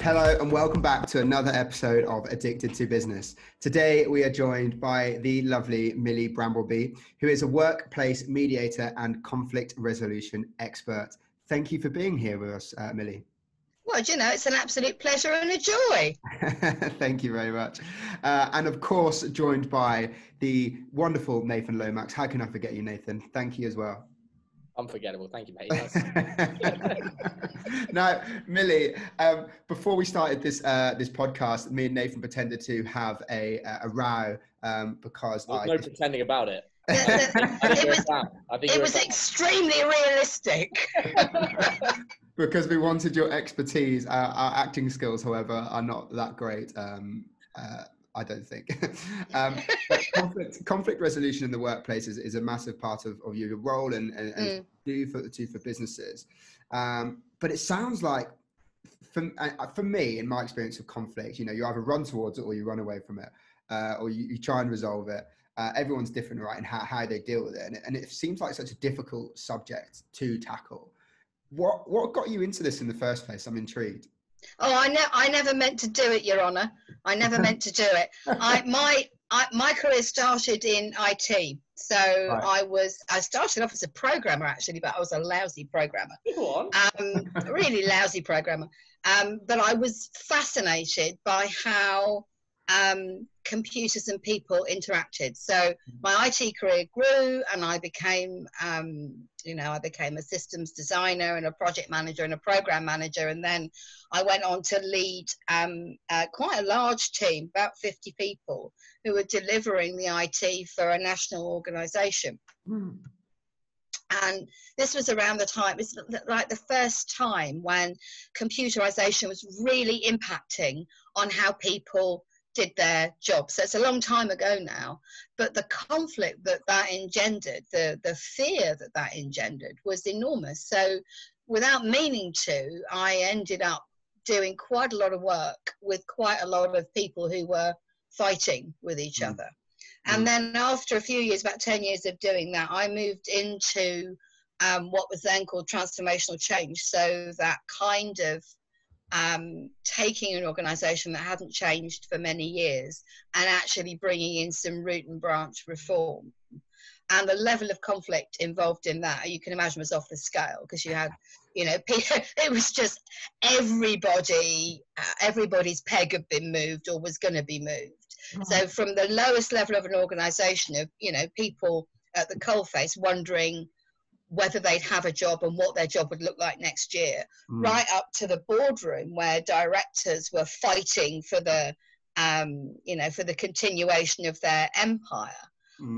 Hello and welcome back to another episode of Addicted to Business. Today we are joined by the lovely Milee Brambleby, who is a workplace mediator and conflict resolution expert. Thank you for being here with us, Milee. Well, you know, it's an absolute pleasure and a joy. Thank you very much. And of course, joined by the wonderful Nathan Lomax. How can I forget you, Nathan? Thank you as well. Unforgettable. Thank you, mate. Now, Milee, before we started this podcast, me and Nathan pretended to have a row because no pretending about it. It was extremely realistic. Because we wanted your expertise. Our acting skills, however, are not that great. I don't think. But conflict resolution in the workplace is a massive part of your role and do for businesses. But it sounds like, for me, in my experience of conflict, you know, you either run towards it or you run away from it, or you try and resolve it. Everyone's different, right, in how they deal with it. And it seems like such a difficult subject to tackle. What got you into this in the first place? I'm intrigued. Oh, I never meant to do it, Your Honour. I never meant to do it. My career started in IT. So right. I started off as a programmer, actually, but I was a lousy programmer. Go on. Really lousy programmer. But I was fascinated by how computers and people interacted. So my IT career grew, and I became, I became a systems designer and a project manager and a program manager. And then I went on to lead quite a large team, about 50 people, who were delivering the IT for a national organization. And this was around the time, it's like the first time when computerization was really impacting on how people did their job. So it's a long time ago now, but the conflict that engendered, the fear that engendered was enormous. So without meaning to, I ended up doing quite a lot of work with quite a lot of people who were fighting with each other. And then after a few years, about 10 years of doing that, I moved into what was then called transformational change. So that kind of taking an organization that hadn't changed for many years and actually bringing in some root and branch reform. And the level of conflict involved in that, you can imagine, was off the scale, because you had, you know, it was just everybody's peg had been moved or was going to be moved. So from the lowest level of an organization of, you know, people at the coalface wondering whether they'd have a job and what their job would look like next year, right up to the boardroom where directors were fighting for the, for the continuation of their empire.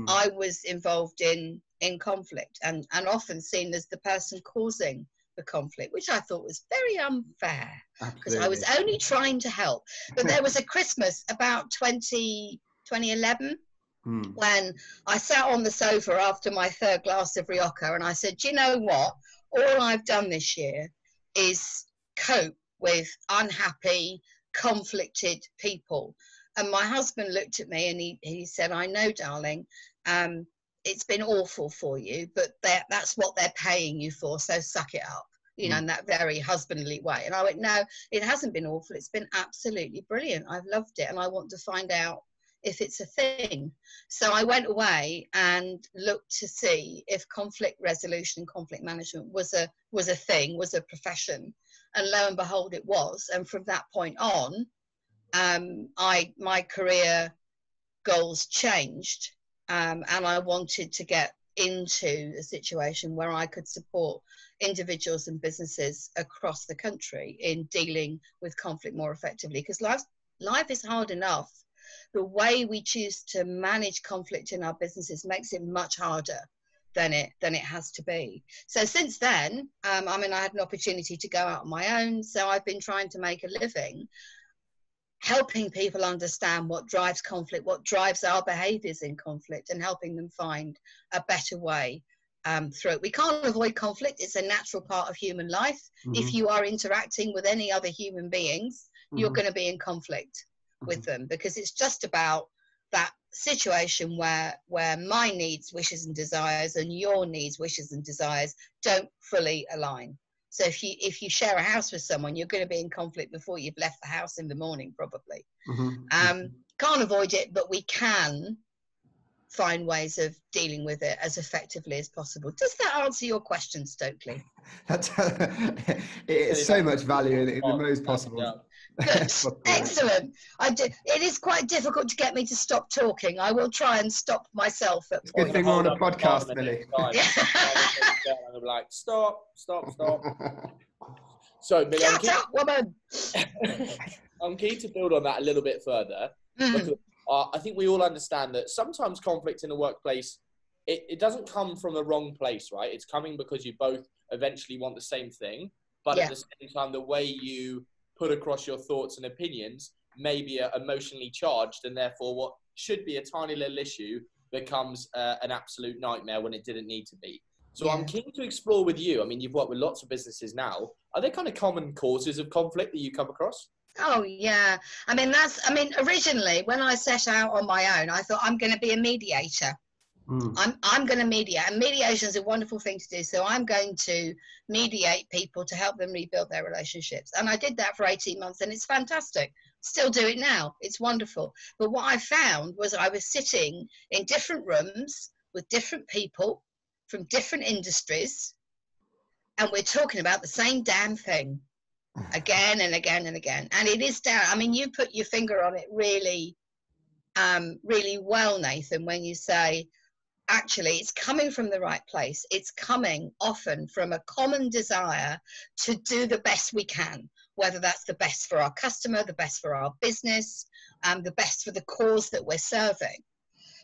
I was involved in conflict and often seen as the person causing the conflict, which I thought was very unfair, because I was only trying to help. But there was a Christmas about 2011, when I sat on the sofa after my third glass of Rioja, and I said, you know what? All I've done this year is cope with unhappy, conflicted people. And my husband looked at me and he said, I know, darling, it's been awful for you, but that's what they're paying you for, so suck it up, you know, in that very husbandly way. And I went, no, it hasn't been awful. It's been absolutely brilliant. I've loved it, and I want to find out if it's a thing. So I went away and looked to see if conflict resolution, conflict management was a thing, was a profession. And lo and behold, it was. And from that point on, my career goals changed, and I wanted to get into a situation where I could support individuals and businesses across the country in dealing with conflict more effectively, because life is hard enough. The way we choose to manage conflict in our businesses makes it much harder than it has to be. So since then, I had an opportunity to go out on my own. So I've been trying to make a living helping people understand what drives conflict, what drives our behaviors in conflict, and helping them find a better way through it. We can't avoid conflict. It's a natural part of human life. If you are interacting with any other human beings, you're going to be in conflict with them, because it's just about that situation where my needs, wishes and desires and your needs, wishes and desires don't fully align. So if you share a house with someone, you're going to be in conflict before you've left the house in the morning, probably. Can't avoid it, but we can find ways of dealing with it as effectively as possible. Does that answer your question, Stokely? That's it's so much value in the most possible. Good. Excellent. It is quite difficult to get me to stop talking. I will try and stop myself at It's a good thing we're on a podcast, Milee. I'm like, stop. So, Milee, shut up, woman. I'm keen to build on that a little bit further. Because, I think we all understand that sometimes conflict in the workplace, it doesn't come from the wrong place, right? It's coming because you both eventually want the same thing, but at the same time, the way you put across your thoughts and opinions may be emotionally charged, and therefore what should be a tiny little issue becomes an absolute nightmare when it didn't need to be. So I'm keen to explore with you. I mean, you've worked with lots of businesses now. Are there kind of common causes of conflict that you come across? Oh, yeah. I mean, originally when I set out on my own, I thought I'm going to be a mediator. I'm going to mediate, and mediation is a wonderful thing to do. So I'm going to mediate people to help them rebuild their relationships. And I did that for 18 months, and it's fantastic. Still do it now. It's wonderful. But what I found was I was sitting in different rooms with different people from different industries, and we're talking about the same damn thing again and again and again. And it is down. I mean, you put your finger on it really, really well, Nathan, when you say, actually, it's coming from the right place. It's coming often from a common desire to do the best we can, whether that's the best for our customer, the best for our business, the best for the cause that we're serving.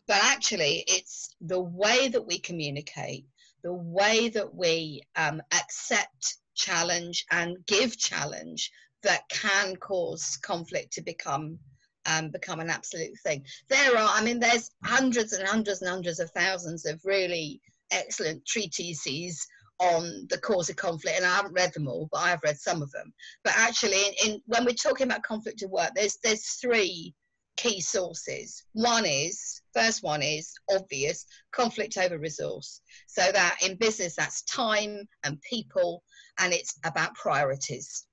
But actually, it's the way that we communicate, the way that we accept challenge and give challenge that can cause conflict to become an absolute thing. There's hundreds and hundreds and hundreds of thousands of really excellent treatises on the cause of conflict, and I haven't read them all, but I've read some of them. But actually, when we're talking about conflict at work, there's three key sources. First one is obvious, conflict over resource. So that in business, that's time and people, and it's about priorities.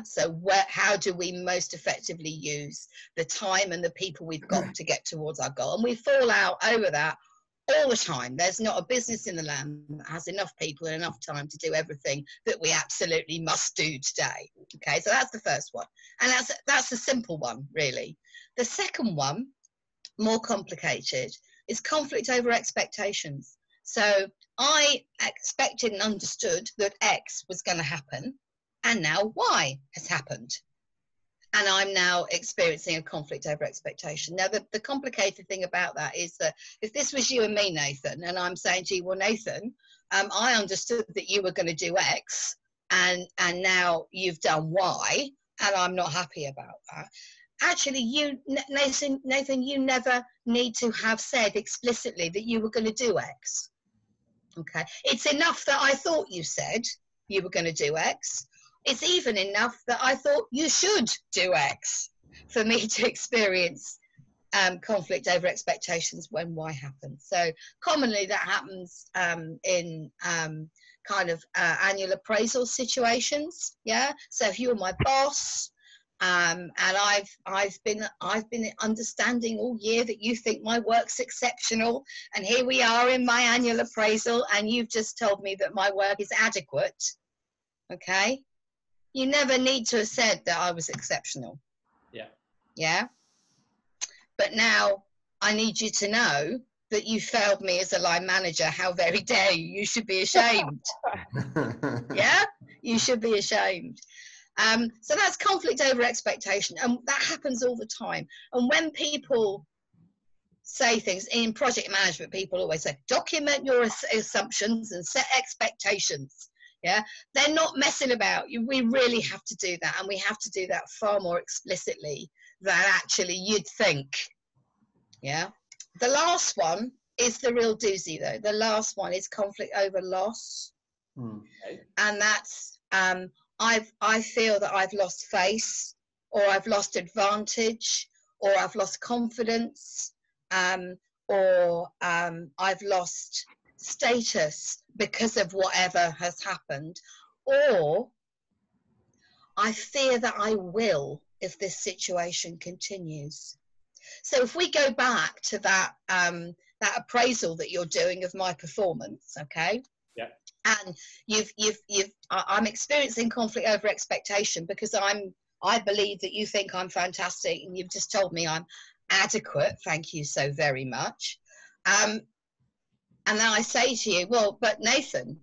So how do we most effectively use the time and the people we've got to get towards our goal? And we fall out over that all the time. There's not a business in the land that has enough people and enough time to do everything that we absolutely must do today. Okay, so that's the first one. And that's a simple one, really. The second one, more complicated, is conflict over expectations. So I expected and understood that X was going to happen, and now Y has happened. And I'm now experiencing a conflict over expectation. Now, the complicated thing about that is that if this was you and me, Nathan, and I'm saying to you, well, Nathan, I understood that you were going to do X, and now you've done Y, and I'm not happy about that. Actually, Nathan, you never need to have said explicitly that you were going to do X. Okay, it's enough that I thought you said you were going to do X. It's even enough that I thought you should do X for me to experience conflict over expectations when Y happens. So commonly that happens in kind of annual appraisal situations. Yeah. So if you're my boss, and I've been understanding all year that you think my work's exceptional, and here we are in my annual appraisal, and you've just told me that my work is adequate. Okay. You never need to have said that I was exceptional. Yeah. Yeah. But now I need you to know that you failed me as a line manager. How very dare you? You should be ashamed. Yeah. You should be ashamed. So that's conflict over expectation. And that happens all the time. And when people say things in project management, people always say, document your assumptions and set expectations. Yeah, they're not messing about. We really have to do that, and we have to do that far more explicitly than actually you'd think. Yeah, the last one is the real doozy, though. The last one is conflict over loss, and that's I feel that I've lost face, or I've lost advantage, or I've lost confidence, or I've lost status because of whatever has happened, or I fear that I will if this situation continues. So if we go back to that that appraisal that you're doing of my performance, okay? Yeah. And I'm experiencing conflict over expectation because I believe that you think I'm fantastic, and you've just told me I'm adequate. Thank you so very much. And then I say to you, well, but Nathan,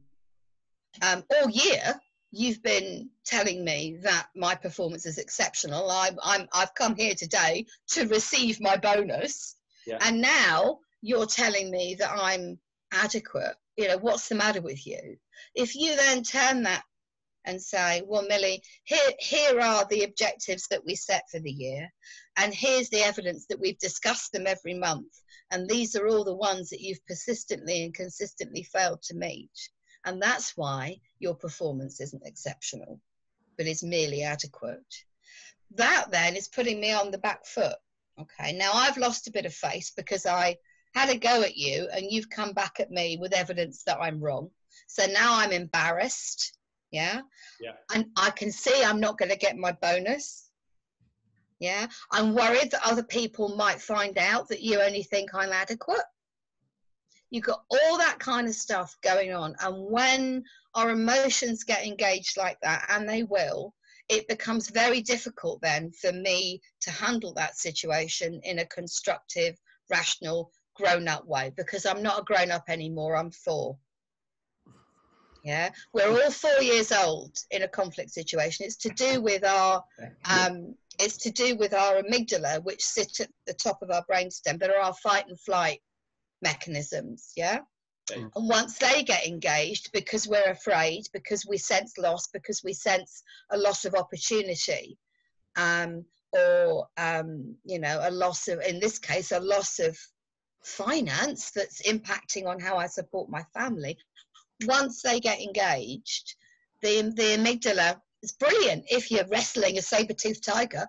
all year you've been telling me that my performance is exceptional. I've come here today to receive my bonus, and now you're telling me that I'm adequate. You know, what's the matter with you? If you then turn that and say, well, Milee, here are the objectives that we set for the year, and here's the evidence that we've discussed them every month, and these are all the ones that you've persistently and consistently failed to meet. And that's why your performance isn't exceptional, but is merely adequate. That then is putting me on the back foot. Okay, now I've lost a bit of face because I had a go at you and you've come back at me with evidence that I'm wrong. So now I'm embarrassed. Yeah. And I can see I'm not going to get my bonus. Yeah. I'm worried that other people might find out that you only think I'm adequate. You've got all that kind of stuff going on. And when our emotions get engaged like that, and they will, it becomes very difficult then for me to handle that situation in a constructive, rational, grown-up way, because I'm not a grown-up anymore, I'm 4. Yeah, we're all 4 years old in a conflict situation. It's to do with our amygdala, which sit at the top of our brainstem, that are our fight and flight mechanisms. Yeah. And once they get engaged, because we're afraid, because we sense loss, because we sense a loss of opportunity, or you know, a loss of, in this case, a loss of finance that's impacting on how I support my family. Once they get engaged, the amygdala is brilliant. If you're wrestling a saber-toothed tiger,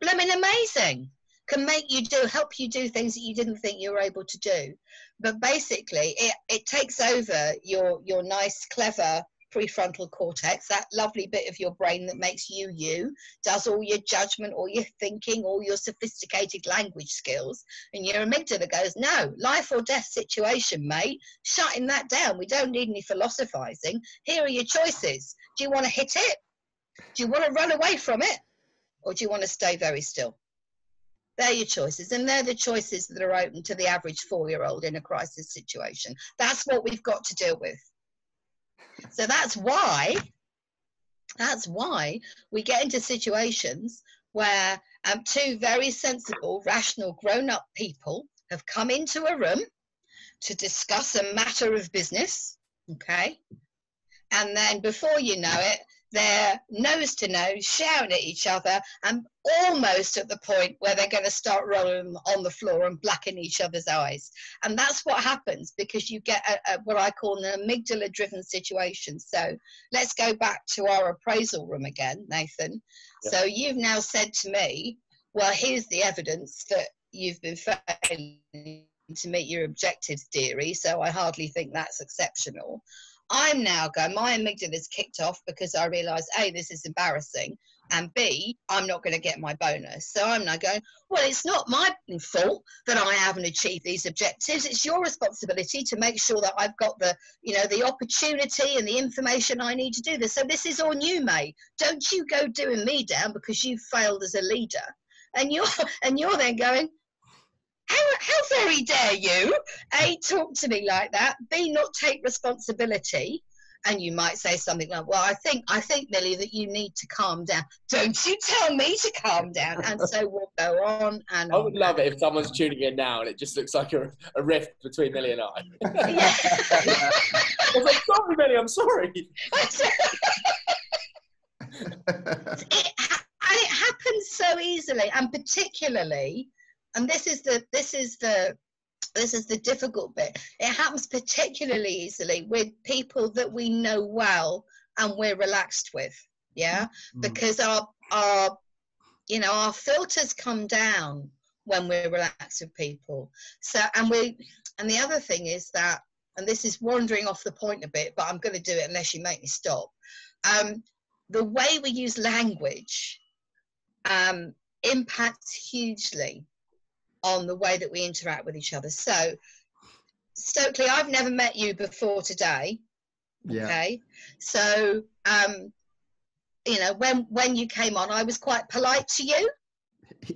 blooming amazing. Can make you help you do things that you didn't think you were able to do. But basically, it takes over your nice, clever prefrontal cortex, that lovely bit of your brain that makes you, does all your judgment, all your thinking, all your sophisticated language skills. And your amygdala goes, no, life or death situation, mate, shutting that down. We don't need any philosophizing. Here are your choices. Do you want to hit it? Do you want to run away from it? Or do you want to stay very still? They're your choices, and they're the choices that are open to the average 4-year-old in a crisis situation. That's what we've got to deal with. So that's why we get into situations where 2 very sensible, rational, grown-up people have come into a room to discuss a matter of business, okay? And then before you know it, they're nose to nose, shouting at each other, and almost at the point where they're going to start rolling on the floor and blacking each other's eyes. And that's what happens because you get what I call an amygdala-driven situation. So let's go back to our appraisal room again, Nathan. Yep. So you've now said to me, well, here's the evidence that you've been failing to meet your objectives, dearie, so I hardly think that's exceptional. I'm now going, my amygdala is kicked off because I realise, A, this is embarrassing, and B, I'm not going to get my bonus. So I'm now going, well, it's not my fault that I haven't achieved these objectives. It's your responsibility to make sure that I've got the, you know, the opportunity and the information I need to do this. So this is on you, mate. Don't you go doing me down because you failed as a leader. And you're then going, how very dare you, A, talk to me like that, B, not take responsibility. And you might say something like, well, I think, Milee, that you need to calm down. Don't you tell me to calm down. And so we'll go on and on. I would love it if someone's tuning in now and it just looks like a rift between Milee and I. Yeah. I was like, sorry, Milee, I'm sorry. It happens so easily, and particularly, and this is the difficult bit. It happens particularly easily with people that we know well and we're relaxed with, yeah, because our filters come down when we're relaxed with people. So and the other thing is that and this is wandering off the point a bit, but I'm going to do it unless you make me stop. The way we use language impacts hugely on the way that we interact with each other. So, Stokely, I've never met you before today. Yeah. Okay. So, you know, when you came on, I was quite polite to you.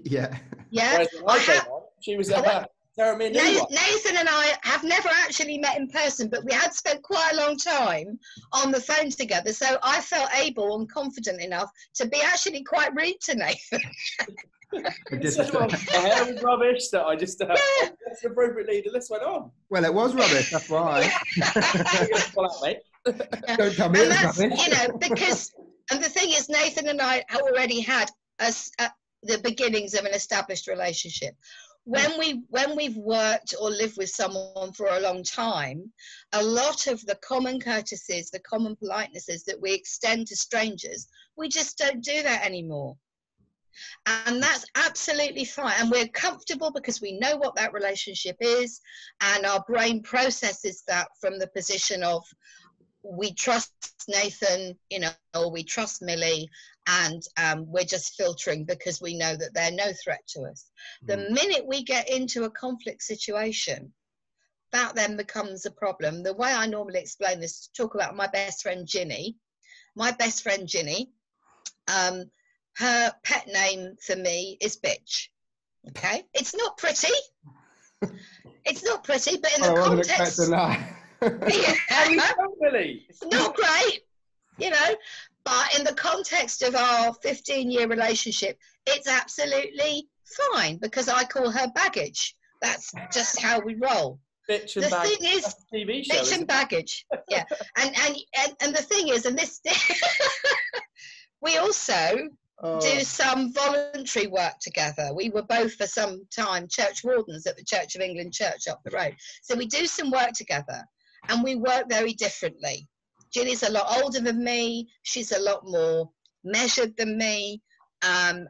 Yeah. Yeah. Whereas when I came on, she was Sarah me a new one. Nathan and I have never actually met in person, but we had spent quite a long time on the phone together. So I felt able and confident enough to be actually quite rude to Nathan. My hair was rubbish, that I just appropriately the list went on. Well, it was rubbish. That's why. Don't tell me it's rubbish. You know, because, and the thing is, Nathan and I already had the beginnings of an established relationship. When we've worked or lived with someone for a long time, a lot of the common courtesies, the common politenesses that we extend to strangers, we just don't do that anymore. And that's absolutely fine. And we're comfortable because we know what that relationship is, and our brain processes that from the position of, we trust Nathan, you know, or we trust Milee, and we're just filtering because we know that they're no threat to us. The minute we get into a conflict situation, that then becomes a problem. The way I normally explain this is to talk about my best friend Ginny. My best friend Ginny, her pet name for me is Bitch. Okay, it's not pretty. It's not pretty, but in the context, it's not great, you know. But in the context of our 15-year relationship, it's absolutely fine because I call her baggage. That's just how we roll. Bitch and baggage. The thing is, TV show, bitch and baggage. Yeah, and the thing is, and this, we also do some voluntary work together. We were both for some time church wardens at the Church of England church up the road. So we do some work together, and we work very differently. Ginny's a lot older than me. She's a lot more measured than me. And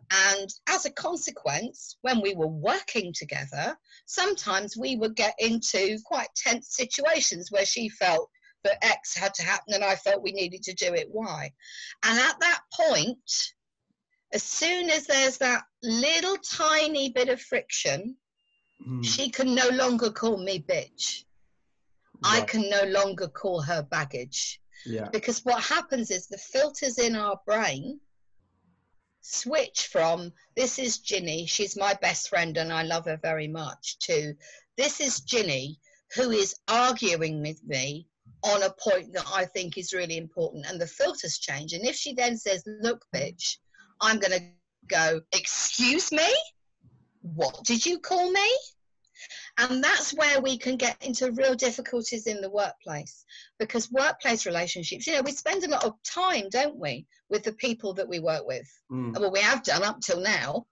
as a consequence, when we were working together, sometimes we would get into quite tense situations where she felt that X had to happen and I felt we needed to do it Y. And at that point, as soon as there's that little tiny bit of friction, she can no longer call me bitch. Right. I can no longer call her baggage. Yeah. Because what happens is the filters in our brain switch from, this is Ginny, she's my best friend and I love her very much, to, this is Ginny who is arguing with me on a point that I think is really important, and the filters change. And if she then says, look, bitch, I'm going to go, excuse me? What did you call me? And that's where we can get into real difficulties in the workplace, because workplace relationships, you know, we spend a lot of time, don't we, with the people that we work with. Well, we have done up till now.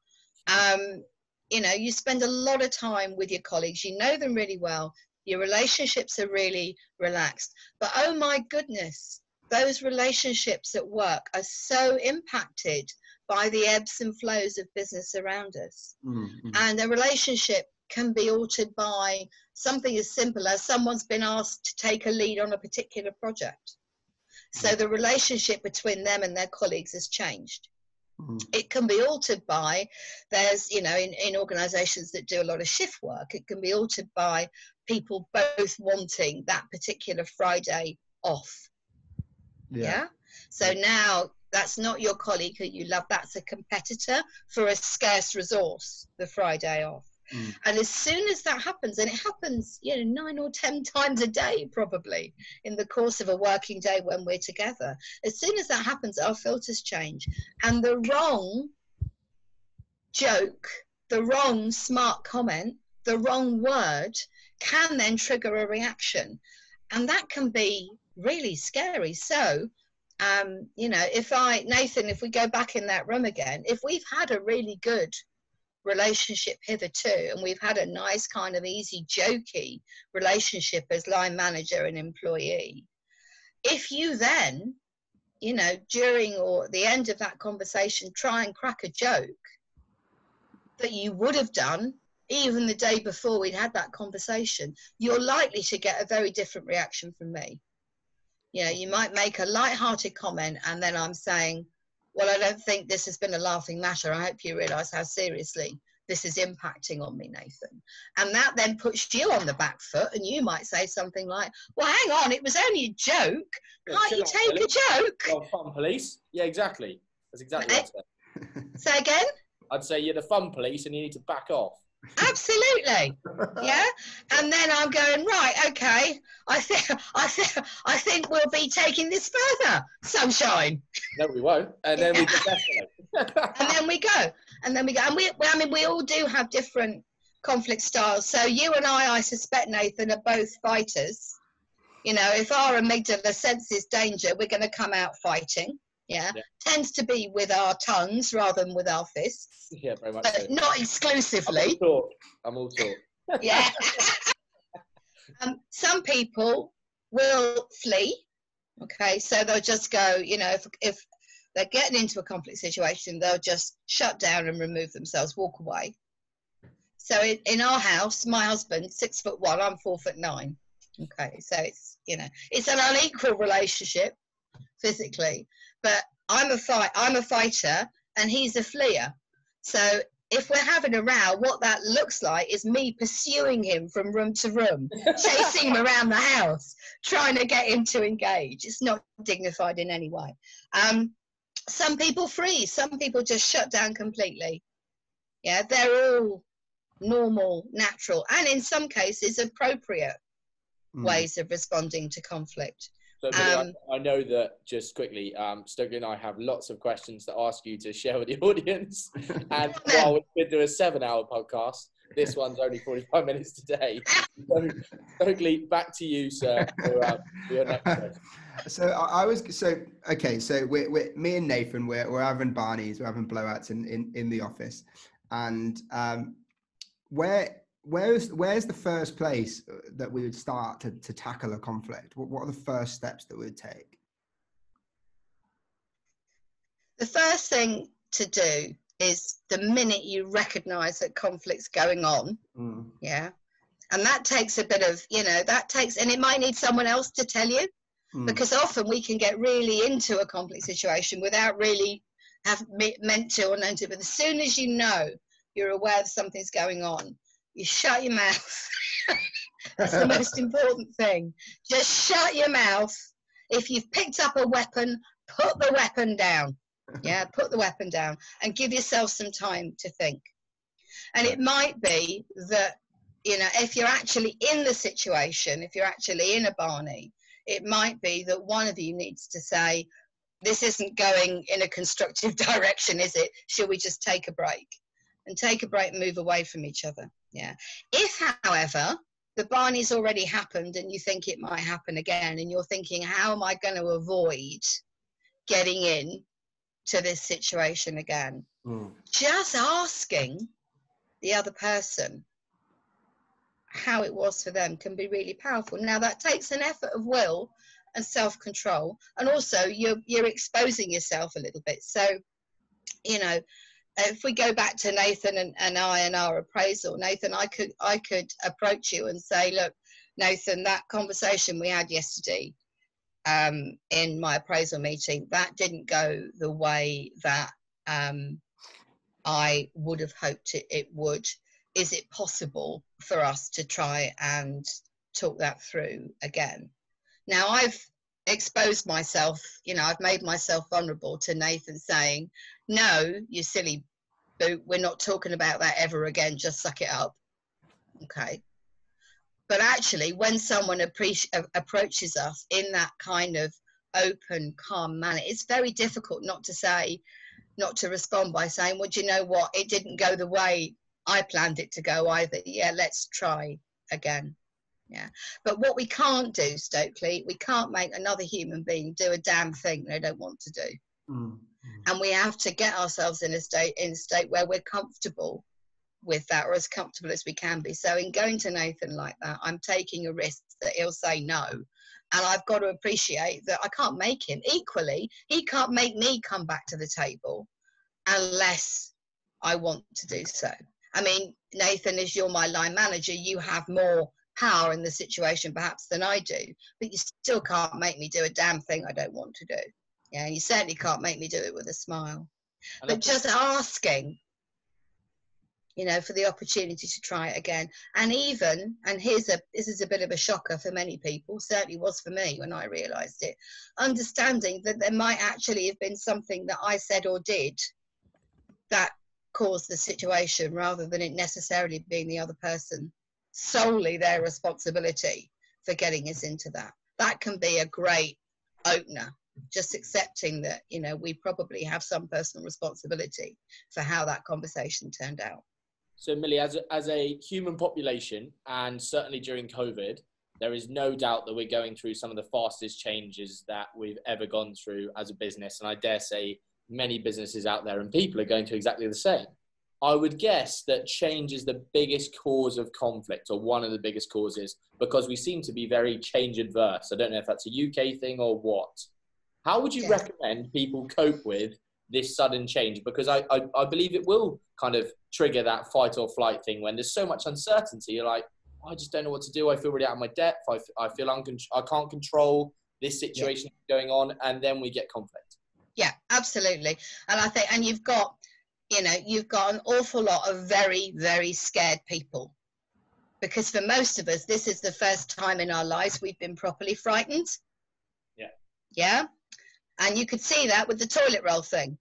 You know, you spend a lot of time with your colleagues. You know them really well. Your relationships are really relaxed. But oh my goodness, those relationships at work are so impacted by the ebbs and flows of business around us. And a relationship can be altered by something as simple as someone's been asked to take a lead on a particular project. So the relationship between them and their colleagues has changed. It can be altered by, there's, you know, in organizations that do a lot of shift work, it can be altered by people both wanting that particular Friday off. Yeah. So now that's not your colleague who you love, that's a competitor for a scarce resource, the Friday off. And as soon as that happens, and it happens, you know, 9 or 10 times a day, probably in the course of a working day when we're together, as soon as that happens, our filters change. And the wrong joke, the wrong smart comment, the wrong word can then trigger a reaction. And that can be really scary. So, you know, Nathan, if we go back in that room again, if we've had a really good relationship hitherto, and we've had a nice kind of easy jokey relationship as line manager and employee, if you then, you know, during or at the end of that conversation try and crack a joke that you would have done even the day before we'd had that conversation, you're likely to get a very different reaction from me. You know, you might make a light-hearted comment, and then I'm saying, well, I don't think this has been a laughing matter. I hope you realise how seriously this is impacting on me, Nathan. And that then puts you on the back foot, and you might say something like, well, hang on, it was only a joke. Can't you take a joke? Well, fun police. Yeah, exactly. That's exactly what I'd say. Say again? I'd say you're the fun police and you need to back off. Absolutely. Yeah. And then I'm going, right, okay, I think we'll be taking this further, sunshine. No, we won't. And then we just escalate. And then we go. And we all do have different conflict styles. So you and I suspect, Nathan, are both fighters. You know, if our amygdala senses danger, we're going to come out fighting. Yeah. Tends to be with our tongues rather than with our fists. Yeah, very much but so. Not exclusively. I'm all talk. Yeah. Some people will flee. Okay, so they'll just go, you know, if they're getting into a conflict situation, they'll just shut down and remove themselves, walk away. So in our house, my husband's 6'1", I'm 4'9". Okay, so it's, you know, it's an unequal relationship physically, but I'm a fighter and he's a fleer. So if we're having a row, what that looks like is me pursuing him from room to room, chasing him around the house, trying to get him to engage. It's not dignified in any way. Some people freeze. Some people just shut down completely. Yeah, they're all normal, natural, and in some cases appropriate ways of responding to conflict. So I know that, just quickly, Stokely and I have lots of questions to ask you to share with the audience. And while we could do a 7-hour podcast, this one's only 45 minutes today. So, Stokely, back to you, sir, for your next question. So we're me and Nathan, we're having Barneys, we're having blowouts in the office, and where's the first place that we would start to tackle a conflict? What are the first steps that we would take? The first thing to do is the minute you recognize that conflict's going on, yeah, and that takes a bit of, you know, and it might need someone else to tell you, because often we can get really into a conflict situation without really have meant to or known to, but as soon as you know you're aware that something's going on, you shut your mouth. That's the most important thing. Just shut your mouth. If you've picked up a weapon, put the weapon down. Yeah, put the weapon down and give yourself some time to think. And it might be that, you know, if you're actually in the situation, if you're actually in a Barney, it might be that one of you needs to say, this isn't going in a constructive direction, is it? Should we just take a break? And take a break and move away from each other. Yeah. If, however, the Barney's already happened and you think it might happen again, and you're thinking, how am I going to avoid getting in to this situation again? Just asking the other person how it was for them can be really powerful. Now, that takes an effort of will and self-control, and also you're exposing yourself a little bit. So, you know, if we go back to Nathan and I and our appraisal, Nathan, I could approach you and say, look, Nathan, that conversation we had yesterday in my appraisal meeting, that didn't go the way that I would have hoped it would. Is it possible for us to try and talk that through again? Now, I've exposed myself, you know, I've made myself vulnerable to Nathan saying, no, you silly boot, we're not talking about that ever again, just suck it up. Okay. But actually, when someone approaches us in that kind of open, calm manner, it's very difficult not to respond by saying, well, do you know what, it didn't go the way I planned it to go either. Yeah, let's try again. Yeah. But what we can't do, Stokely, we can't make another human being do a damn thing they don't want to do. And we have to get ourselves in a state where we're comfortable with that, or as comfortable as we can be. So in going to Nathan like that, I'm taking a risk that he'll say no. And I've got to appreciate that I can't make him. Equally, he can't make me come back to the table unless I want to do so. I mean, Nathan, as you're my line manager, you have more power in the situation perhaps than I do, but you still can't make me do a damn thing I don't want to do. Yeah, you certainly can't make me do it with a smile. And But just asking, you know, for the opportunity to try it again. And even, and this is a bit of a shocker for many people, certainly was for me when I realised it, understanding that there might actually have been something that I said or did that caused the situation, rather than it necessarily being the other person, solely their responsibility for getting us into that. That can be a great opener, just accepting that, you know, we probably have some personal responsibility for how that conversation turned out. So, Milee, as a human population, and certainly during COVID, there is no doubt that we're going through some of the fastest changes that we've ever gone through as a business. And I dare say many businesses out there and people are going through exactly the same. I would guess that change is the biggest cause of conflict, or one of the biggest causes, because we seem to be very change adverse. I don't know if that's a UK thing or what. How would you recommend people cope with this sudden change? Because I believe it will kind of trigger that fight or flight thing when there's so much uncertainty. You're like, oh, I just don't know what to do. I feel really out of my depth. I feel I can't control this situation going on. And then we get conflict. Yeah, absolutely. And I think, and you've got an awful lot of very, very scared people. Because for most of us, this is the first time in our lives we've been properly frightened. Yeah. Yeah. And you could see that with the toilet roll thing.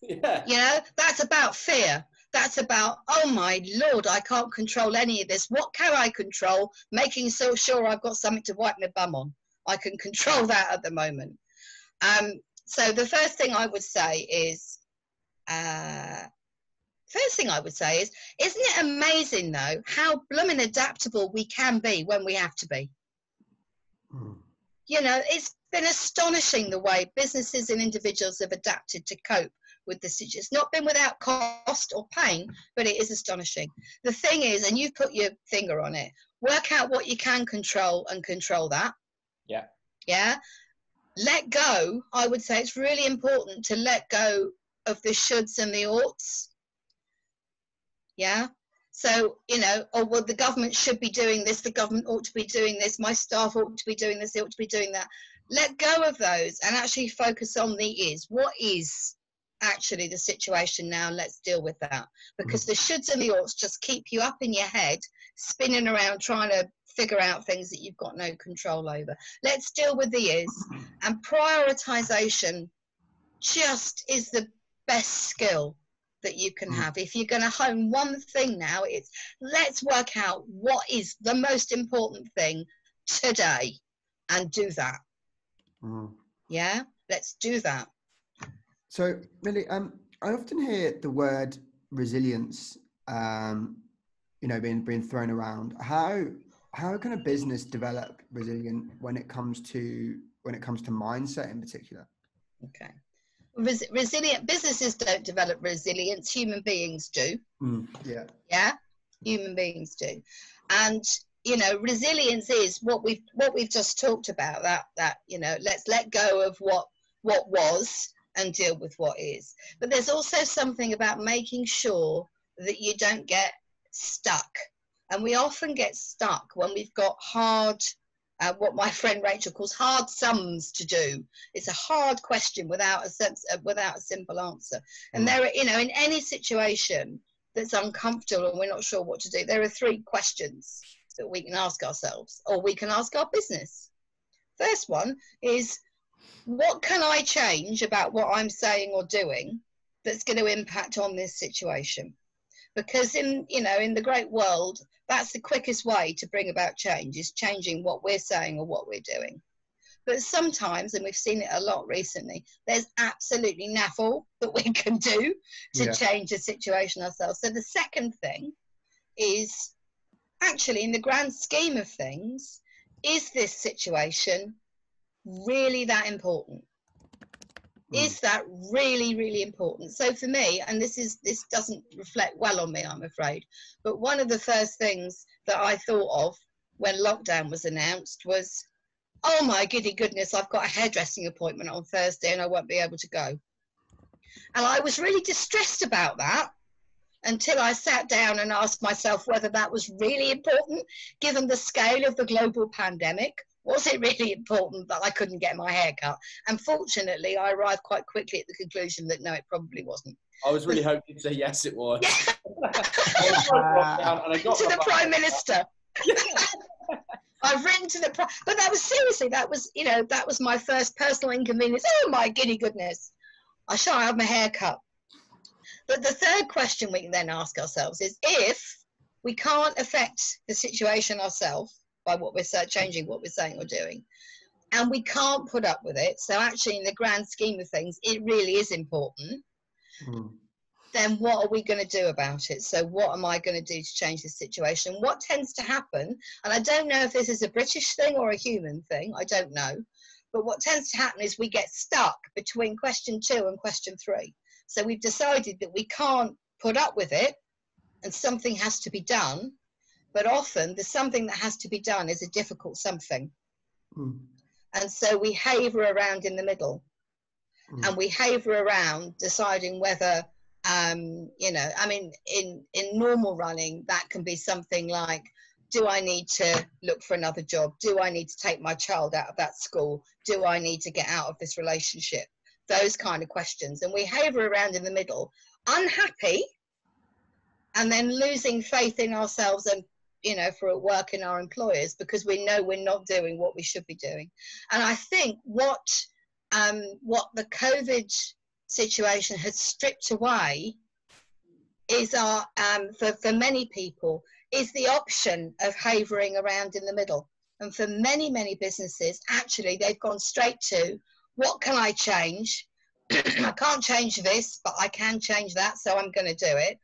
Yeah. You know, that's about fear. That's about, oh my Lord, I can't control any of this. What can I control? Making so sure I've got something to wipe my bum on. I can control that at the moment. So the first thing I would say is, isn't it amazing though, how blooming adaptable we can be when we have to be? Mm. You know, it's been astonishing the way businesses and individuals have adapted to cope with the situation. It's not been without cost or pain, but it is astonishing. The thing is, and you've put your finger on it, work out what you can control and control that. Yeah. Yeah. Let go. I would say it's really important to let go of the shoulds and the oughts. Yeah. So, you know, oh, well, the government should be doing this. The government ought to be doing this. My staff ought to be doing this. They ought to be doing that. Let go of those and actually focus on the is. What is actually the situation now? Let's deal with that. Because the shoulds and the oughts just keep you up in your head, spinning around, trying to figure out things that you've got no control over. Let's deal with the is. And prioritization just is the best skill that you can have. If you're going to hone one thing now, it's let's work out what is the most important thing today and do that. Yeah, let's do that. So, Milee, I often hear the word resilience, you know, being thrown around. How can a business develop resilient when it comes to mindset in particular? Okay. Resilient businesses don't develop resilience, human beings do. Yeah, human beings do. And you know, resilience is what we've just talked about, that you know, let's let go of what was and deal with what is. But there's also something about making sure that you don't get stuck. And we often get stuck when we've got hard, what my friend Rachel calls hard sums to do. It's a hard question without a simple answer. And there are, you know, in any situation that's uncomfortable and we're not sure what to do, there are 3 questions that we can ask ourselves, or we can ask our business. First one is, what can I change about what I'm saying or doing that's going to impact on this situation? Because in the great world, that's the quickest way to bring about change, is changing what we're saying or what we're doing. But sometimes, and we've seen it a lot recently, there's absolutely naff all that we can do to change the situation ourselves. So the second thing is, actually, in the grand scheme of things, is this situation really that important? Is that really, really important? So for me, and this doesn't reflect well on me, I'm afraid, but one of the first things that I thought of when lockdown was announced was, oh my giddy goodness, I've got a hairdressing appointment on Thursday and I won't be able to go. And I was really distressed about that, until I sat down and asked myself whether that was really important, given the scale of the global pandemic. Was it really important that I couldn't get my hair cut? And fortunately, I arrived quite quickly at the conclusion that no, it probably wasn't. I was really hoping to say yes, it was. To the Prime Minister. I've written to the but that was seriously, that was my first personal inconvenience. Oh my giddy goodness, I shan't have my hair cut. But the third question we can then ask ourselves is, if we can't affect the situation ourselves by what we're changing, what we're saying or doing, and we can't put up with it, so actually in the grand scheme of things it really is important, then what are we going to do about it? So what am I going to do to change this situation? What tends to happen, and I don't know if this is a British thing or a human thing, I don't know, but what tends to happen is we get stuck between question 2 and question 3. So we've decided that we can't put up with it and something has to be done, but often the something that has to be done is a difficult something. And so we haver around in the middle, and we haver around deciding whether in normal running, that can be something like, do I need to look for another job? Do I need to take my child out of that school? Do I need to get out of this relationship? Those kind of questions. And we haver around in the middle, unhappy, and then losing faith in ourselves and, for work in our employers, because we know we're not doing what we should be doing. And I think what the COVID situation has stripped away is for many people is the option of havering around in the middle. And for many businesses, actually they've gone straight to, what can I change? I can't change this, but I can change that, so I'm going to do it.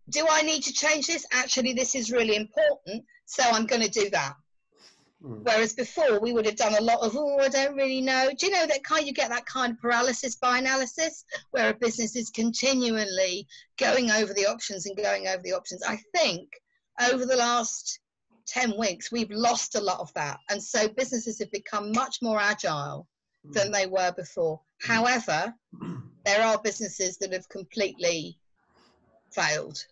Do I need to change this? Actually, this is really important, so I'm going to do that. Whereas before we would have done a lot of, I don't really know. Do you know that you get that kind of paralysis by analysis, where a business is continually going over the options and going over the options? I think over the last 10 weeks, we've lost a lot of that. And so businesses have become much more agile than they were before. However, there are businesses that have completely failed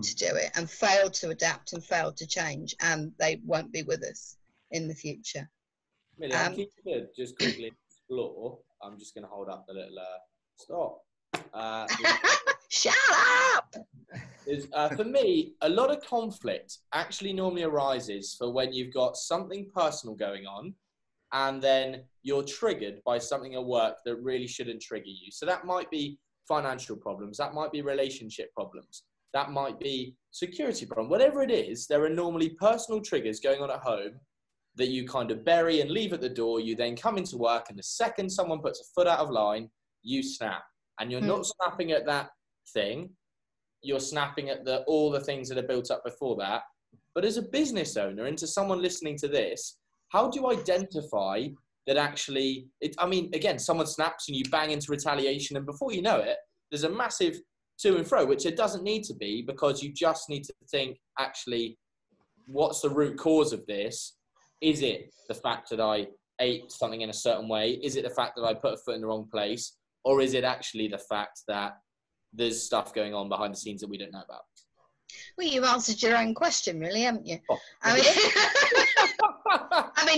to do it and failed to adapt and failed to change, and they won't be with us in the future. Milee, I'm keen to just quickly explore. I'm just going to hold up the little stop. Shut up! For me, a lot of conflict actually normally arises for when you've got something personal going on and then you're triggered by something at work that really shouldn't trigger you. So that might be financial problems, that might be relationship problems, that might be security problem. Whatever it is, there are normally personal triggers going on at home that you kind of bury and leave at the door. You then come into work, and the second someone puts a foot out of line, you snap. And you're not snapping at that thing, you're snapping at all the things that are built up before that. But as a business owner, and to someone listening to this, how do you identify that actually, again, someone snaps and you bang into retaliation, and before you know it, there's a massive to and fro, which it doesn't need to be, because you just need to think, actually, what's the root cause of this? Is it the fact that I ate something in a certain way? Is it the fact that I put a foot in the wrong place? Or is it actually the fact that there's stuff going on behind the scenes that we don't know about? Well, you've answered your own question, really, haven't you? Oh,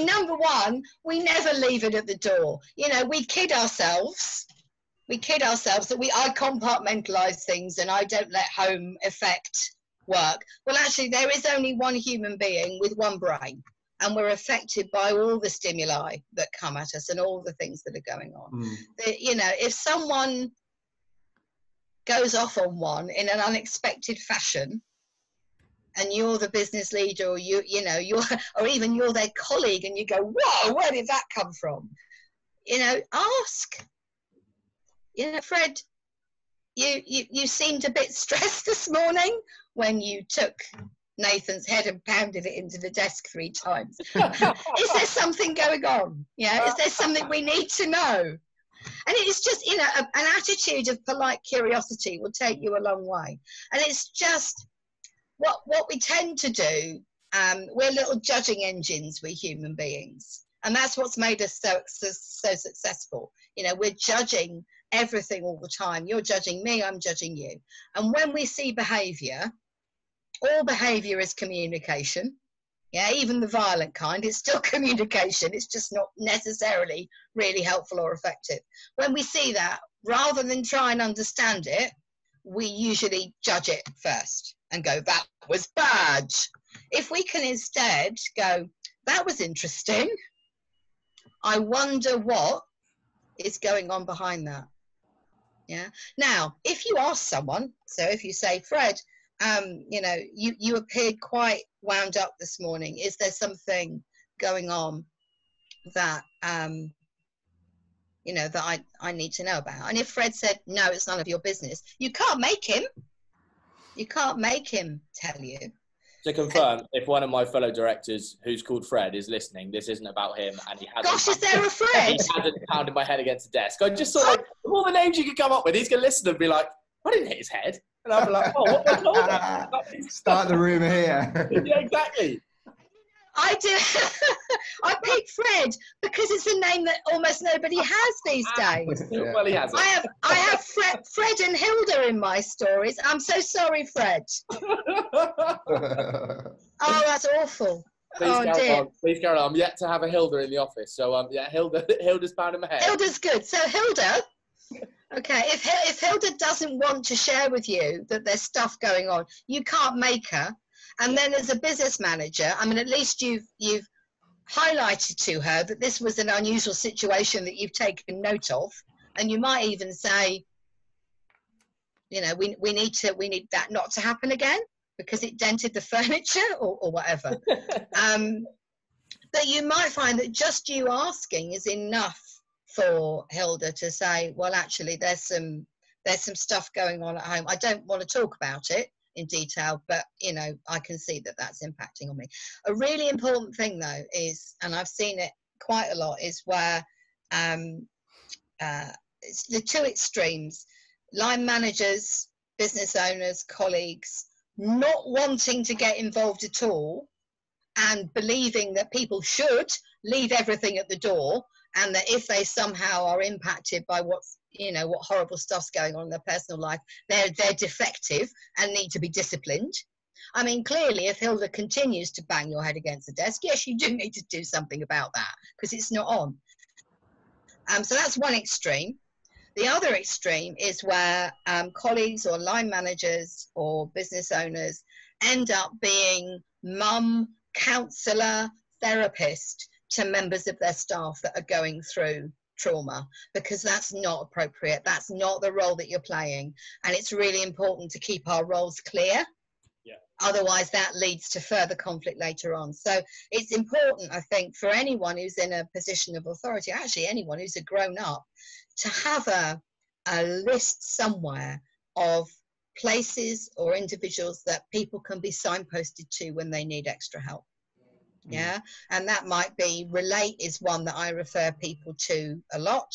number one, we never leave it at the door. We kid ourselves. We kid ourselves that I compartmentalise things and I don't let home affect work. Well, actually, there is only one human being with one brain, and we're affected by all the stimuli that come at us and all the things that are going on. If someone goes off on one in an unexpected fashion, and you're the business leader, or you're even you're their colleague, and you go, whoa, where did that come from? Ask. Fred, you seemed a bit stressed this morning when you took Nathan's head and pounded it into the desk 3 times. Is there something going on? Is there something we need to know? And it's just, an attitude of polite curiosity will take you a long way. And it's just what we tend to do. We're little judging engines, we human beings. And that's what's made us so successful. We're judging everything all the time. You're judging me, I'm judging you. And when we see behavior, all behavior is communication. Yeah, even the violent kind, it's still communication. It's just not necessarily really helpful or effective. When we see that, rather than try and understand it, we usually judge it first and go, that was bad. If we can instead go, that was interesting. I wonder what is going on behind that. Yeah. Now, if you ask someone, so if you say, Fred, you know, you appeared quite wound up this morning. Is there something going on that, you know, that I need to know about? And if Fred said, no, it's none of your business, you can't make him. You can't make him tell you. To confirm, if one of my fellow directors, who's called Fred, is listening, this isn't about him, and he hasn't. Gosh, is there a Fred? He hasn't pounded my head against the desk. I just thought, like, of all the names you could come up with, he's going to listen and be like, I didn't hit his head. And I'll be like, oh, what have I told him? Start the rumour here. Yeah, exactly. I do. I picked Fred because it's a name that almost nobody has these days. Yeah. Well, he has it. I have Fred and Hilda in my stories. I'm so sorry, Fred. Oh, that's awful. Please carry on. I'm yet to have a Hilda in the office. So, yeah, Hilda's pounding my head. Hilda's good. So, Hilda, okay, if Hilda doesn't want to share with you that there's stuff going on, you can't make her. And then as a business manager, I mean, at least you've highlighted to her that this was an unusual situation that you've taken note of. And you might even say, you know, we need that not to happen again because it dented the furniture or whatever. But you might find that just you asking is enough for Hilda to say, well, actually, there's some stuff going on at home. I don't want to talk about it in detail, but you know, I can see that that's impacting on me. A really important thing though is, and I've seen it quite a lot, is where it's the two extremes: line managers, business owners, colleagues not wanting to get involved at all and believing that people should leave everything at the door, and that if they somehow are impacted by what horrible stuff's going on in their personal life, they're defective and need to be disciplined. I mean, clearly, if Hilda continues to bang your head against the desk, yes, you do need to do something about that because it's not on. So that's one extreme. The other extreme is where colleagues or line managers or business owners end up being mum, counsellor, therapist to members of their staff that are going through trauma, because that's not appropriate. That's not the role that you're playing. And it's really important to keep our roles clear. Yeah. Otherwise, that leads to further conflict later on. So it's important, I think, for anyone who's in a position of authority, actually anyone who's a grown up, to have a list somewhere of places or individuals that people can be signposted to when they need extra help. Yeah, and that might be Relate is one that I refer people to a lot.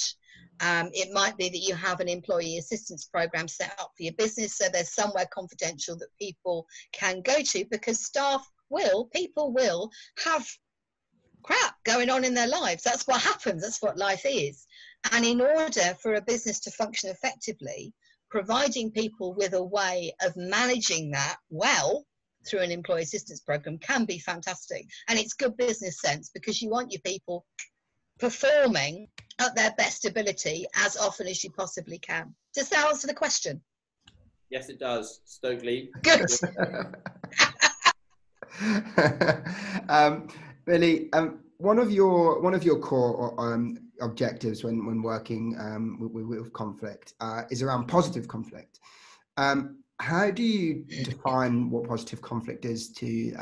It might be that you have an employee assistance program set up for your business, so there's somewhere confidential that people can go to, because people will have crap going on in their lives. That's what happens. That's what life is. And in order for a business to function effectively, providing people with a way of managing that well through an employee assistance program can be fantastic. And it's good business sense, because you want your people performing at their best ability as often as you possibly can. Does that answer the question? Yes, it does, Stokely. Good. Milee, one of your core objectives when working with conflict is around positive conflict. How do you define what positive conflict is to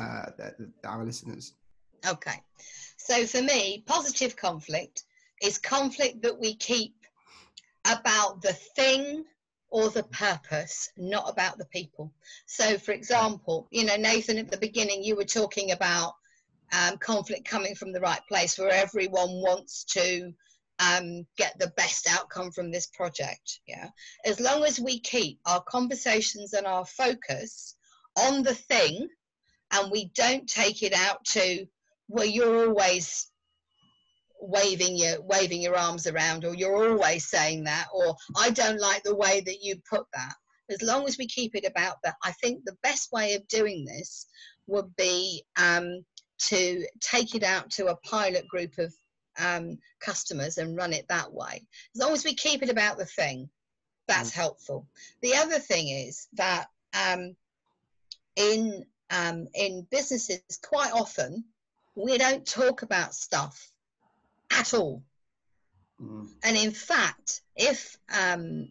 our listeners? Okay, so for me, positive conflict is conflict that we keep about the thing or the purpose, not about the people. So, for example, you know, Nathan, at the beginning, you were talking about conflict coming from the right place, where everyone wants to get the best outcome from this project. Yeah, as long as we keep our conversations and our focus on the thing, and we don't take it out to, well, you're always waving your arms around, or you're always saying that, or I don't like the way that you put that. As long as we keep it about that, I think the best way of doing this would be to take it out to a pilot group of customers and run it that way. As long as we keep it about the thing, that's helpful. The other thing is that in businesses, quite often we don't talk about stuff at all. And in fact, if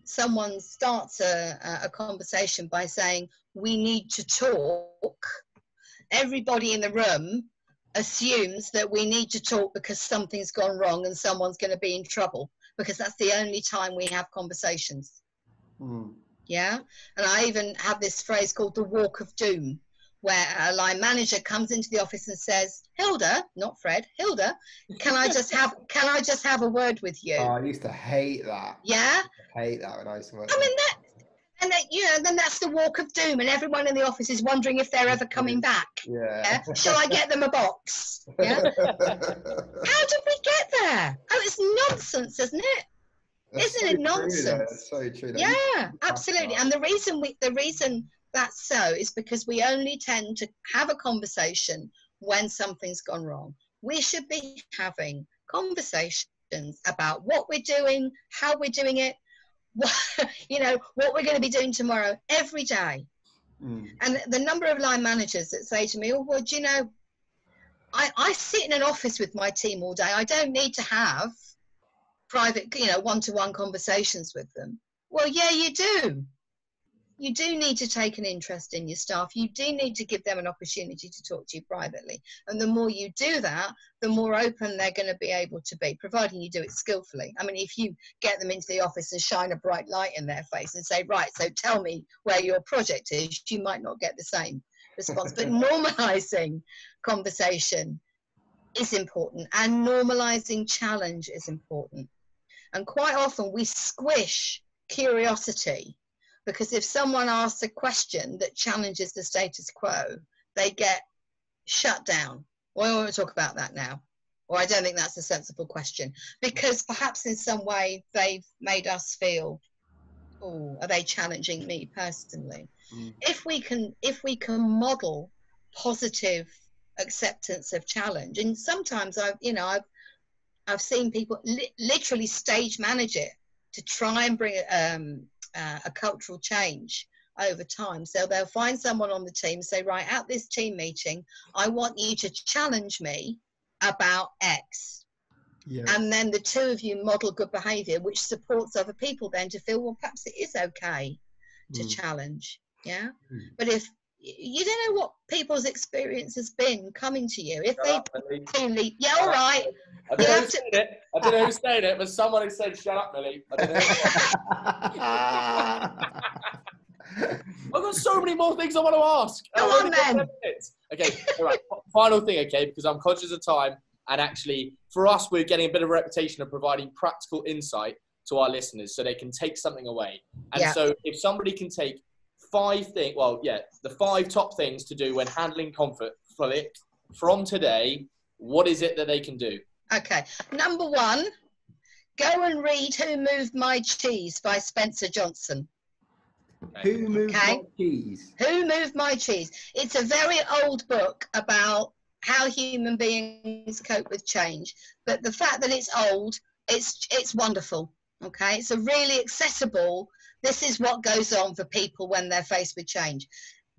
someone starts a conversation by saying, we need to talk, everybody in the room assumes that we need to talk because something's gone wrong and someone's going to be in trouble, because that's the only time we have conversations. Yeah. And I even have this phrase called the walk of doom, where a line manager comes into the office and says, Hilda, not Fred, Hilda, can I just have a word with you? Oh, I used to hate that. Yeah. I hate that when I used to work. I mean, then that's the walk of doom, and everyone in the office is wondering if they're ever coming back. Yeah. Shall I get them a box? Yeah. How did we get there? Oh, it's nonsense, isn't it? Isn't it nonsense? That's so true. Yeah, absolutely. And the reason that's so is because we only tend to have a conversation when something's gone wrong. We should be having conversations about what we're doing, how we're doing it, what we're going to be doing tomorrow, every day. And the number of line managers that say to me, oh, well, I sit in an office with my team all day. I don't need to have private, one-to-one conversations with them. Well, yeah, you do. You do need to take an interest in your staff. You do need to give them an opportunity to talk to you privately. And the more you do that, the more open they're going to be able to be, providing you do it skillfully. I mean, if you get them into the office and shine a bright light in their face and say, right, so tell me where your project is, you might not get the same response. But normalizing conversation is important, and normalizing challenge is important. And quite often we squish curiosity, because if someone asks a question that challenges the status quo, they get shut down. Well, I won't talk about that now. Or I don't think that's a sensible question, because perhaps in some way they've made us feel, oh, are they challenging me personally? If we can model positive acceptance of challenge, and sometimes I've seen people literally stage manage it to try and bring a cultural change over time. So they'll find someone on the team, say, right, at this team meeting, I want you to challenge me about X. Yeah. And then the two of you model good behavior, which supports other people then to feel, well, perhaps it is okay to challenge. Yeah. But if you don't know what people's experience has been coming to you, if they only, yeah, all right. I don't know who said it, but someone has said, shut up, Milee. I don't know. I've got so many more things I want to ask. Go on, then. Okay, all right. Final thing, okay, because I'm conscious of time. And actually, for us, we're getting a bit of a reputation of providing practical insight to our listeners so they can take something away. And so if somebody can take 5 things, the 5 top things to do when handling conflict from today, what is it that they can do? Okay. Number 1, go and read Who Moved My Cheese by Spencer Johnson. Okay. Who Moved My Cheese? Who Moved My Cheese? It's a very old book about how human beings cope with change. But the fact that it's old, it's wonderful. Okay. It's a really accessible, this is what goes on for people when they're faced with change.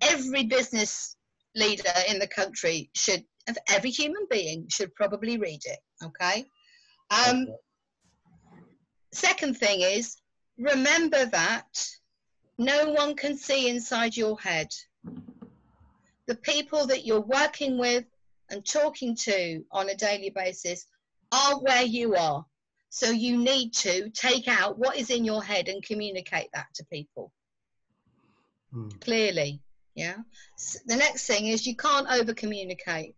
Every business leader in the country should, every human being should probably read it. Okay. Second thing is, remember that no one can see inside your head. The people that you're working with and talking to on a daily basis aren't where you are. So you need to take out what is in your head and communicate that to people clearly. Yeah. So the next thing is, you can't over communicate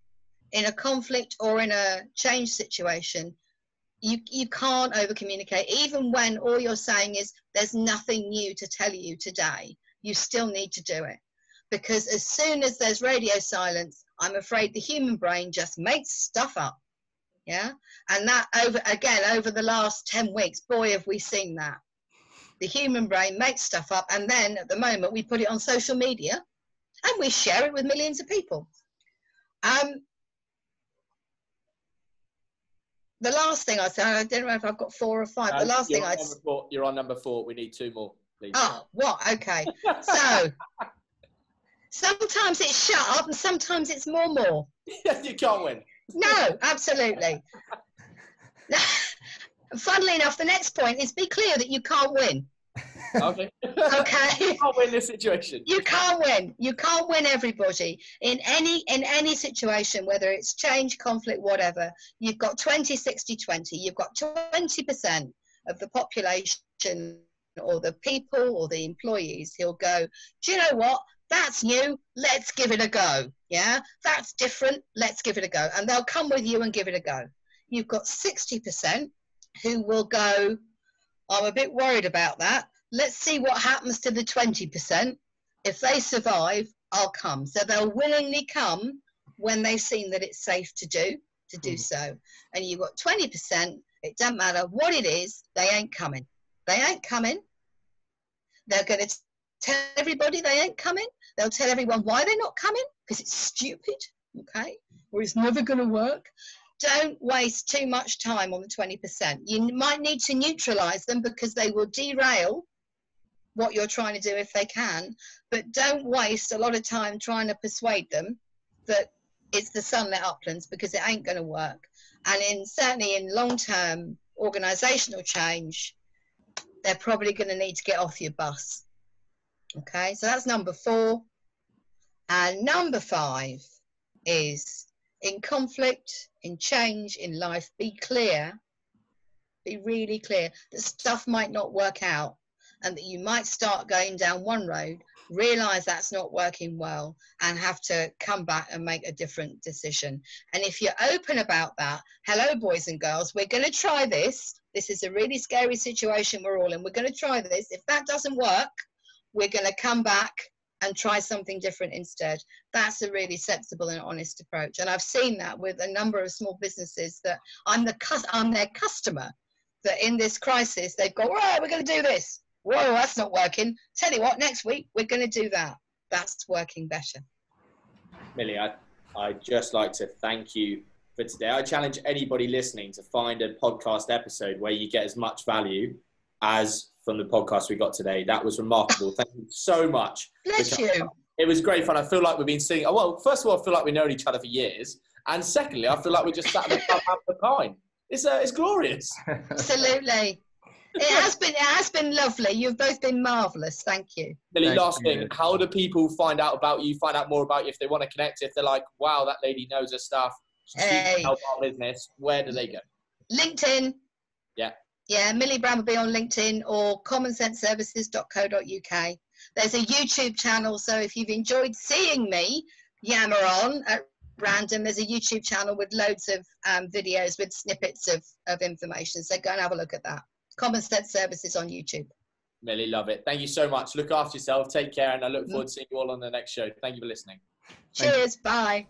in a conflict or in a change situation. You can't over communicate, even when all you're saying is there's nothing new to tell you today. You still need to do it, because as soon as there's radio silence, I'm afraid the human brain just makes stuff up. Yeah. And that over the last 10 weeks, boy, have we seen that. The human brain makes stuff up, and then at the moment we put it on social media and we share it with millions of people. The last thing I said, I don't know if I've got 4 or 5. The last thing you're on number 4. We need 2 more, please. Oh, what? Okay. So sometimes it's shut up and sometimes it's more. You can't win. No, absolutely. Funnily enough, the next point is be clear that you can't win. Okay. Okay. You can't win this situation. You can't win. You can't win everybody in any situation, whether it's change, conflict, whatever. You've got 20, 60, 20. You've got 20% of the population or the people or the employees who'll go, do you know what? That's new. Let's give it a go. Yeah. That's different. Let's give it a go. And they'll come with you and give it a go. You've got 60% who will go, I'm a bit worried about that. Let's see what happens to the 20%. If they survive, I'll come. So they'll willingly come when they've seen that it's safe to do so. And you've got 20%, it doesn't matter what it is, they ain't coming. They ain't coming. They're going to tell everybody they ain't coming. They'll tell everyone why they're not coming, because it's stupid, okay? Or it's never going to work. Don't waste too much time on the 20%. You might need to neutralize them because they will derail what you're trying to do if they can, but don't waste a lot of time trying to persuade them that it's the sunlit uplands, because it ain't going to work. And certainly in long-term organizational change, they're probably going to need to get off your bus. Okay, so that's number 4. And number 5 is, in conflict, in change, in life, be clear, be really clear that stuff might not work out and that you might start going down one road, realize that's not working well, and have to come back and make a different decision. And if you're open about that, hello, boys and girls, we're going to try this. This is a really scary situation we're all in. We're going to try this. If that doesn't work, we're going to come back and try something different instead. That's a really sensible and honest approach. And I've seen that with a number of small businesses that I'm their customer, that in this crisis, they've gone, right, we're going to do this. Whoa, that's not working. Tell you what, next week, we're going to do that. That's working better. Milee, I'd just like to thank you for today. I challenge anybody listening to find a podcast episode where you get as much value as from the podcast we got today. That was remarkable. Thank you so much. Bless you. It was great fun. I feel like we've been seeing, well, first of all, I feel like we've known each other for years. And secondly, I feel like we just sat in the pub having a pint. It's glorious. Absolutely. It has been lovely. You've both been marvellous. Thank you. Milee, last thing, how do people find out about you, find out more about you if they want to connect, if they're like, wow, that lady knows her stuff, she can help our business, where do they go? LinkedIn. Yeah. Yeah, Milee Brambleby on LinkedIn or commonsenseservices.co.uk. There's a YouTube channel, so if you've enjoyed seeing me yammer on at random, there's a YouTube channel with loads of videos with snippets of information. So go and have a look at that. Common Sense Services on YouTube. Milee, love it. Thank you so much. Look after yourself. Take care, and I look forward to seeing you all on the next show. Thank you for listening. Cheers. Bye.